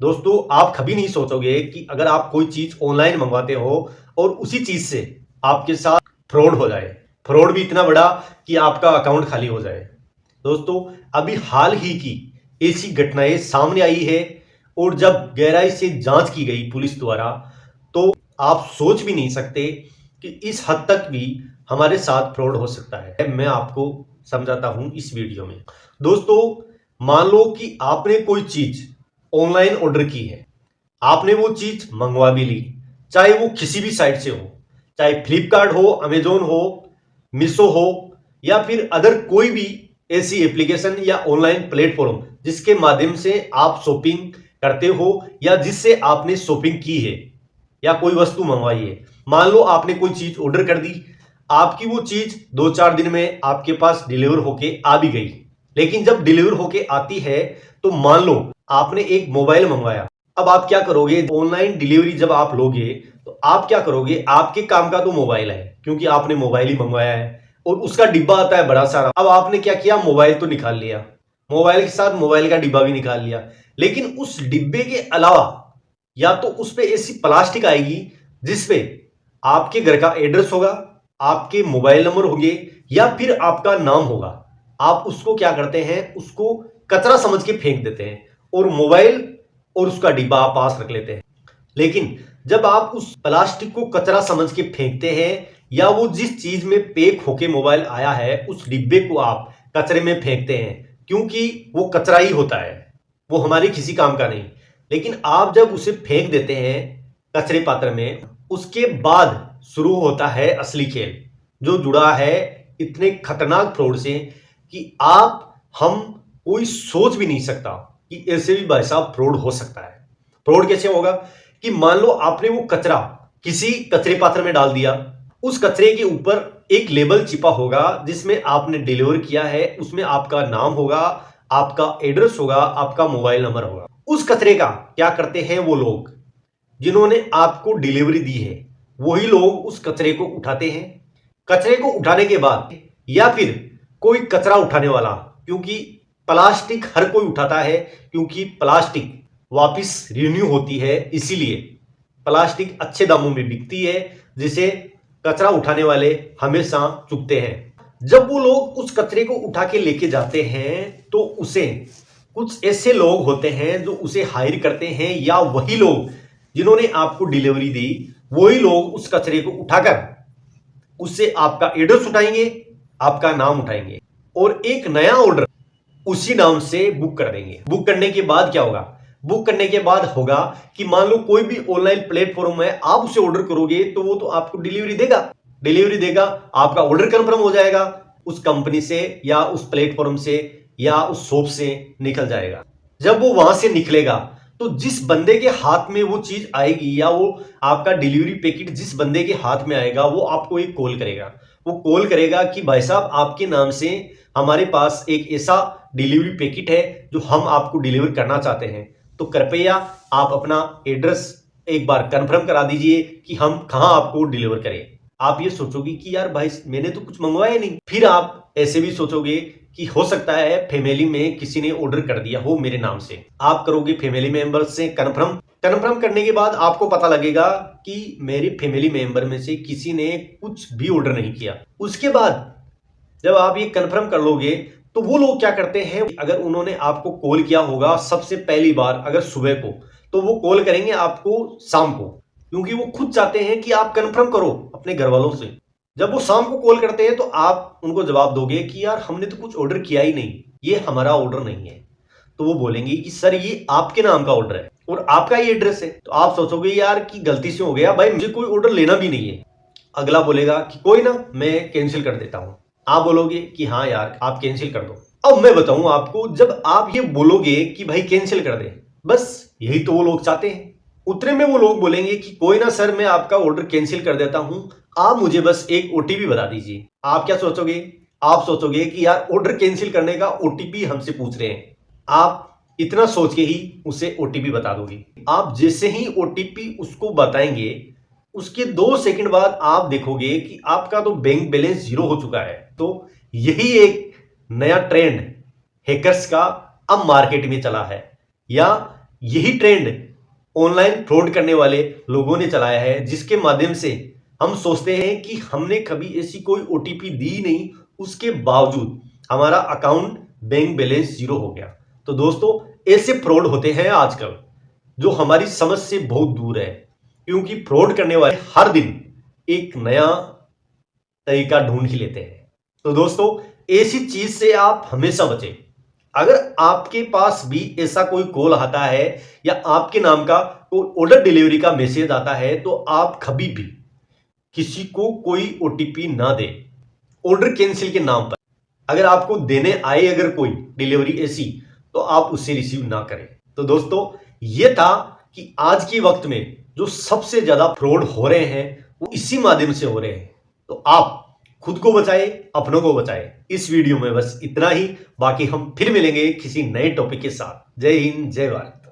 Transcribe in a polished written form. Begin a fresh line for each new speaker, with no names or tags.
दोस्तों, आप कभी नहीं सोचोगे कि अगर आप कोई चीज ऑनलाइन मंगवाते हो और उसी चीज से आपके साथ फ्रॉड हो जाए। फ्रॉड भी इतना बड़ा कि आपका अकाउंट खाली हो जाए। दोस्तों, अभी हाल ही की ऐसी घटनाएं सामने आई है और जब गहराई से जांच की गई पुलिस द्वारा, तो आप सोच भी नहीं सकते कि इस हद तक भी हमारे साथ फ्रॉड हो सकता है। मैं आपको समझाता हूं इस वीडियो में। दोस्तों, मान लो कि आपने कोई चीज ऑनलाइन ऑर्डर की है, आपने वो चीज मंगवा भी ली, चाहे वो किसी भी साइट से हो, चाहे फ्लिपकार्ट हो, अमेजोन हो, मीशो हो, या फिर अदर कोई भी ऐसी एप्लीकेशन या ऑनलाइन प्लेटफॉर्म जिसके माध्यम से आप शॉपिंग करते हो या जिससे आपने शॉपिंग की है या कोई वस्तु मंगवाई है। मान लो आपने कोई चीज ऑर्डर कर दी, आपकी वो चीज 2-4 दिन में आपके पास डिलीवर होके आ भी गई। लेकिन जब डिलीवर होके आती है तो मान लो आपने एक मोबाइल मंगवाया। अब आप क्या करोगे? ऑनलाइन डिलीवरी जब आप लोगे तो आप क्या करोगे? आपके काम का तो मोबाइल है, क्योंकि आपने मोबाइल ही मंगवाया है और उसका डिब्बा आता है बड़ा सारा। अब आपने क्या किया? मोबाइल तो निकाल लिया, मोबाइल के साथ मोबाइल का डिब्बा भी निकाल लिया, लेकिन उस डिब्बे के अलावा या तो उस पे ऐसी प्लास्टिक आएगी जिसपे आपके घर का एड्रेस होगा, आपके मोबाइल नंबर होंगे या फिर आपका नाम होगा। आप उसको क्या करते हैं? उसको कचरा समझ के फेंक देते हैं और मोबाइल और उसका डिब्बा आप पास रख लेते हैं। लेकिन जब आप उस प्लास्टिक को कचरा समझ के फेंकते हैं या वो जिस चीज में पैक होके मोबाइल आया है उस डिब्बे को आप कचरे में फेंकते हैं, क्योंकि वो कचरा ही होता है, वो हमारे किसी काम का नहीं। लेकिन आप जब उसे फेंक देते हैं कचरे पात्र में, उसके बाद शुरू होता है असली खेल, जो जुड़ा है इतने खतरनाक फ्रॉड से कि हम कोई सोच भी नहीं सकता कि ऐसे भी भाई साहब फ्रॉड हो सकता है। फ्रॉड कैसे होगा? कि मान लो आपने वो कचरा किसी कचरे पात्र में डाल दिया, उस कचरे के ऊपर एक लेबल चिपा होगा जिसमें आपने डिलीवर किया है, उसमें आपका नाम होगा, आपका एड्रेस होगा, आपका मोबाइल नंबर होगा। उस कचरे का क्या करते हैं वो लोग जिन्होंने आपको डिलीवरी दी है, वही लोग उस कचरे को उठाते हैं। कचरे को उठाने के बाद या फिर कोई कचरा उठाने वाला, क्योंकि प्लास्टिक हर कोई उठाता है, क्योंकि प्लास्टिक वापस रिन्यू होती है, इसीलिए प्लास्टिक अच्छे दामों में बिकती है, जिसे कचरा उठाने वाले हमेशा चुकते हैं। जब वो लोग उस कचरे को उठा के लेके जाते हैं तो उसे कुछ ऐसे लोग होते हैं जो उसे हायर करते हैं, या वही लोग जिन्होंने आपको डिलीवरी दी, वही लोग उस कचरे को उठाकर उससे आपका एड्रेस उठाएंगे, आपका नाम उठाएंगे और एक नया ऑर्डर उसी नाम से बुक कर देंगे। बुक करने के बाद क्या होगा? बुक करने के बाद होगा कि मान लो कोई भी ऑनलाइन प्लेटफॉर्म है, आप उसे ऑर्डर करोगे तो वो तो आपको डिलीवरी देगा, आपका ऑर्डर कंफर्म हो जाएगा, उस कंपनी से या उस प्लेटफॉर्म से या उस शॉप से निकल जाएगा। जब वो वहां से निकलेगा तो जिस बंदे के हाथ में वो चीज आएगी या वो आपका डिलीवरी पैकेट जिस बंदे के हाथ में आएगा, वो आपको एक कॉल करेगा। वो कॉल करेगा कि भाई साहब, आपके नाम से हमारे पास एक ऐसा डिलीवरी पैकेट है जो हम आपको डिलीवर करना चाहते हैं, तो कृपया आप अपना एड्रेस एक बार कंफर्म करा दीजिए कि हम कहां आपको डिलीवर करें। आप ये सोचोगे कि यार भाई, मैंने तो कुछ मंगवाया नहीं। फिर आप ऐसे भी सोचोगे कि हो सकता है फैमिली में किसी ने ऑर्डर कर दिया हो मेरे नाम से। आप करोगे फैमिली मेंबर से कंफर्म करने के बाद आपको पता लगेगा कि मेरे फैमिली मेंबर में से किसी ने कुछ भी ऑर्डर नहीं किया। उसके बाद जब आप ये कंफर्म कर लोगे तो वो लोग क्या करते हैं, अगर उन्होंने आपको कॉल किया होगा सबसे पहली बार अगर सुबह को, तो वो कॉल करेंगे आपको शाम को, क्योंकि वो खुद चाहते हैं कि आप कंफर्म करो अपने घर वालों से। जब वो शाम को कॉल करते हैं तो आप उनको जवाब दोगे कि यार, हमने तो कुछ ऑर्डर किया ही नहीं, ये हमारा ऑर्डर नहीं है। तो वो बोलेंगे कि सर, ये आपके नाम का ऑर्डर है और आपका ये एड्रेस है। तो आप सोचोगे यार कि गलती से हो गया भाई, मुझे कोई ऑर्डर लेना भी नहीं है। अगला बोलेगा कि कोई ना, मैं कैंसिल कर देता हूं। आप बोलोगे कि हाँ यार, आप कैंसिल कर दो। अब मैं बताऊं आपको, जब आप ये बोलोगे कि भाई कैंसिल कर दे, बस यही तो वो लोग चाहते हैं। उतने में वो लोग बोलेंगे कि कोई ना सर, मैं आपका ऑर्डर कैंसिल कर देता हूं, आप मुझे बस एक ओटीपी बता दीजिए। आप क्या सोचोगे? आप सोचोगे कि यार, ऑर्डर कैंसिल करने का ओटीपी हमसे पूछ रहे हैं। आप इतना सोच के ही उसे ओटीपी बता दोगे। आप जैसे ही ओटीपी उसको बताएंगे, उसके 2 सेकंड बाद आप देखोगे कि आपका तो बैंक बैलेंस 0 हो चुका है। तो यही एक नया ट्रेंड हैकर्स का अब मार्केट में चला है, या यही ट्रेंड ऑनलाइन फ्रॉड करने वाले लोगों ने चलाया है, जिसके माध्यम से हम सोचते हैं कि हमने कभी ऐसी कोई ओटीपी दी नहीं, उसके बावजूद हमारा अकाउंट बैंक बैलेंस जीरो हो गया। तो दोस्तों, ऐसे फ्रॉड होते हैं आजकल, जो हमारी समझ से बहुत दूर है, क्योंकि फ्रॉड करने वाले हर दिन एक नया तरीका ढूंढ ही लेते हैं। तो दोस्तों, ऐसी चीज से आप हमेशा बचें। अगर आपके पास भी ऐसा कोई कॉल आता है या आपके नाम का कोई ऑर्डर डिलीवरी का मैसेज आता है, तो आप कभी भी किसी को कोई ओटीपी ना दें ऑर्डर कैंसिल के नाम पर। अगर आपको देने आए अगर कोई डिलीवरी ऐसी, तो आप उसे रिसीव ना करें। तो दोस्तों, ये था कि आज के वक्त में जो सबसे ज्यादा फ्रॉड हो रहे हैं वो इसी माध्यम से हो रहे हैं। तो आप खुद को बचाए, अपनों को बचाए। इस वीडियो में बस इतना ही, बाकी हम फिर मिलेंगे किसी नए टॉपिक के साथ। जय हिंद, जय भारत।